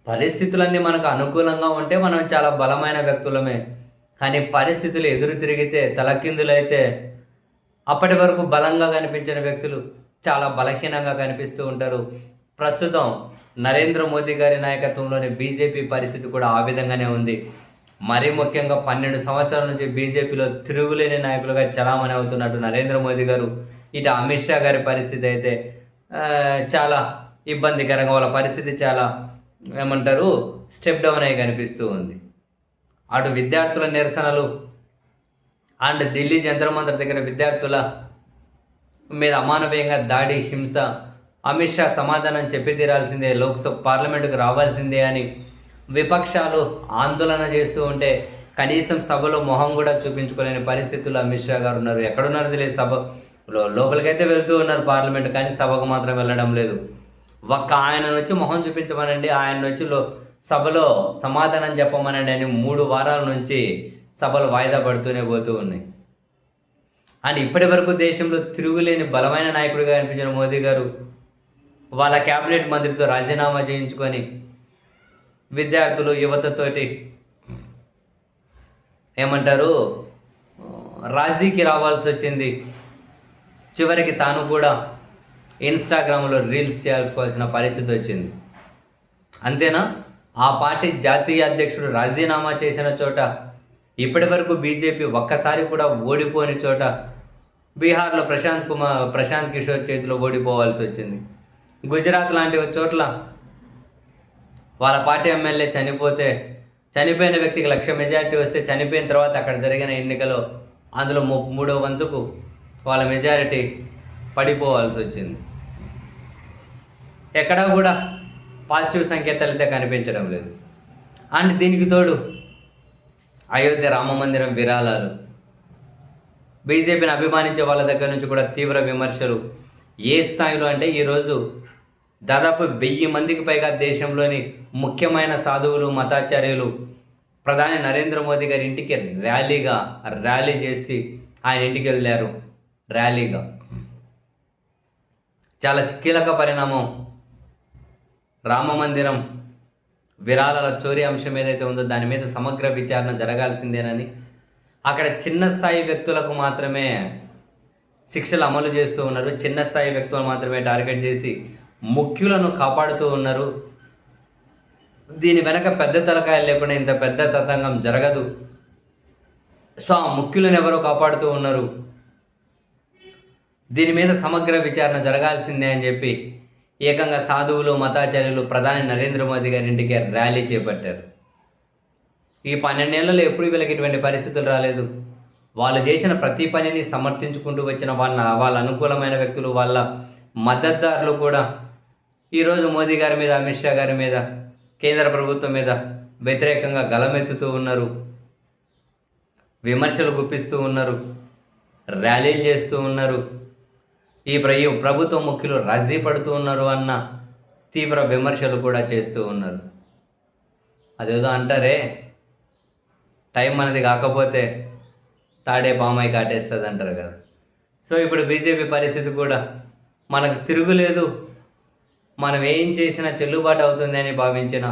పరిస్థితులన్నీ మనకు అనుకూలంగా ఉంటే మనం చాలా బలమైన వ్యక్తులమే. కానీ పరిస్థితులు ఎదురు తిరిగితే, తలకిందులైతే అప్పటి వరకు బలంగా కనిపించిన వ్యక్తులు చాలా బలహీనంగా కనిపిస్తూ ఉంటారు. ప్రస్తుతం నరేంద్ర మోదీ గారి నాయకత్వంలోని బీజేపీ పరిస్థితి కూడా ఆ విధంగానే ఉంది. మరీ ముఖ్యంగా 12 సంవత్సరాల నుంచి బీజేపీలో తిరుగులేని నాయకులుగా చలామణి అవుతున్నట్టు నరేంద్ర మోదీ గారు, ఇటు అమిత్ షా గారి పరిస్థితి అయితే చాలా ఇబ్బందికరంగా వాళ్ళ పరిస్థితి చాలా ఏమంటారు స్టెప్ డౌన్ అయ్యి కనిపిస్తూ ఉంది. అటు విద్యార్థుల నిరసనలు అండ్ ఢిల్లీ జంతర్ మంతర్ దగ్గర విద్యార్థుల మీద అమానవీయంగా దాడి, హింస, అమిత్ షా సమాధానం చెప్పి తీరాల్సిందే, లోక్సభ పార్లమెంటుకు రావాల్సిందే అని విపక్షాలు ఆందోళన చేస్తూ ఉంటే కనీసం సభలో మొహం కూడా చూపించుకోలేని పరిస్థితుల్లో అమిత్ షా గారు ఉన్నారు. ఎక్కడున్నారో తెలియదు. సభ లోపలికైతే వెళ్తూ ఉన్నారు పార్లమెంట్, కానీ సభకు మాత్రం వెళ్ళడం లేదు. ఒక్క ఆయన వచ్చి మొహం చూపించమనండి, ఆయన వచ్చి సభలో సమాధానం చెప్పమనండి అని 3 వారాల నుంచి సభలు వాయిదా పడుతూనే పోతూ ఉన్నాయి. అండ్ ఇప్పటి వరకు దేశంలో తిరుగులేని బలమైన నాయకుడిగా అనిపించిన మోదీ గారు వాళ్ళ క్యాబినెట్ మంత్రితో రాజీనామా చేయించుకొని విద్యార్థులు యువతతోటి ఏమంటారు రాజీకి రావాల్సి వచ్చింది. చివరికి తాను కూడా ఇన్స్టాగ్రామ్లో రీల్స్ చేయాల్సుకోవాల్సిన పరిస్థితి వచ్చింది. అంతేనా? ఆ పార్టీ జాతీయ అధ్యక్షుడు రాజీనామా చేసిన చోట, ఇప్పటి వరకు బీజేపీ ఒక్కసారి కూడా ఓడిపోని చోట బీహార్లో ప్రశాంత్ కిషోర్ చేతిలో ఓడిపోవాల్సి వచ్చింది. గుజరాత్ లాంటి చోట్ల వాళ్ళ పార్టీ ఎమ్మెల్యే చనిపోయిన వ్యక్తికి 1,00,000 మెజారిటీ వస్తే, చనిపోయిన తర్వాత అక్కడ జరిగిన ఎన్నికలో అందులో 3వ వంతుకు వాళ్ళ మెజారిటీ పడిపోవాల్సి వచ్చింది. ఎక్కడా కూడా పాజిటివ్ సంకేతాలు అయితే కనిపించడం లేదు. అండ్ దీనికి తోడు అయోధ్య రామ మందిరం విరాళాలు, బీజేపీని అభిమానించే వాళ్ళ దగ్గర నుంచి కూడా తీవ్ర విమర్శలు ఏ స్థాయిలో అంటే, ఈరోజు దాదాపు 1000 మందికి పైగా దేశంలోని ముఖ్యమైన సాధువులు, మతాచార్యులు ప్రధాని నరేంద్ర మోదీ గారి ఇంటికి ర్యాలీ చేసి ఆయన ఇంటికి వెళ్ళారు. ర్యాలీగా చాలా కీలక పరిణామం. రామ మందిరం విరాళాల చోరీ అంశం ఏదైతే ఉందో దాని మీద సమగ్ర విచారణ జరగాల్సిందేనని, అక్కడ చిన్న స్థాయి వ్యక్తులకు మాత్రమే శిక్షలు అమలు చేస్తూ ఉన్నారు. చిన్న స్థాయి వ్యక్తులు మాత్రమే టార్గెట్ చేసి ముఖ్యులను కాపాడుతూ ఉన్నారు. దీని వెనక పెద్ద తలకాయలు లేకుండా ఇంత పెద్ద తతంగం జరగదు. సో ఆ ముఖ్యులను ఎవరో కాపాడుతూ ఉన్నారు. దీని మీద సమగ్ర విచారణ జరగాల్సిందే అని చెప్పి ఏకంగా సాధువులు, మతాచార్యులు ప్రధాని నరేంద్ర మోదీ గారి ఇంటికి ర్యాలీ చేపట్టారు. ఈ 12 ఏళ్లలో ఎప్పుడు వీళ్ళకి ఇటువంటి పరిస్థితులు రాలేదు. వాళ్ళు చేసిన ప్రతి పనిని సమర్థించుకుంటూ వచ్చిన వాళ్ళ అనుకూలమైన వ్యక్తులు, వాళ్ళ మద్దతుదారులు కూడా ఈరోజు మోదీ గారి మీద, అమిత్ షా గారి మీద, కేంద్ర ప్రభుత్వం మీద వ్యతిరేకంగా గలమెత్తుతూ ఉన్నారు, విమర్శలు గుప్పిస్తూ ఉన్నారు, ర్యాలీలు చేస్తూ ఉన్నారు. ఈ ప్రభుత్వ ముఖ్యులు రాజీ పడుతూ ఉన్నారు అన్న తీవ్ర విమర్శలు కూడా చేస్తూ ఉన్నారు. అదేదో అంటారే, టైం మనది కాకపోతే తాడే పామై కాటేస్తుంది అంటారు కదా. సో ఇప్పుడు బీజేపీ పరిస్థితి కూడా మనకు తిరుగులేదు, మనం ఏం చేసినా చెల్లుబాటు అవుతుంది అని భావించిన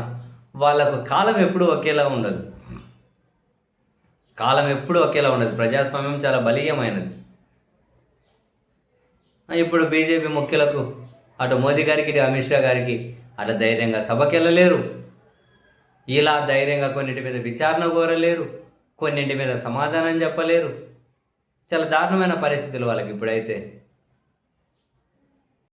వాళ్ళకు కాలం ఎప్పుడూ ఒకేలా ఉండదు. ప్రజాస్వామ్యం చాలా బలీయమైనది. ఇప్పుడు బీజేపీ ముఖ్యులకు, అటు మోదీ గారికి, ఇటు అమిత్ షా గారికి అటు ధైర్యంగా సభకి వెళ్ళలేరు, ఇలా ధైర్యంగా కొన్నింటి మీద విచారణ కోరలేరు, కొన్నింటి మీద సమాధానం చెప్పలేరు. చాలా దారుణమైన పరిస్థితులు వాళ్ళకి ఇప్పుడైతే.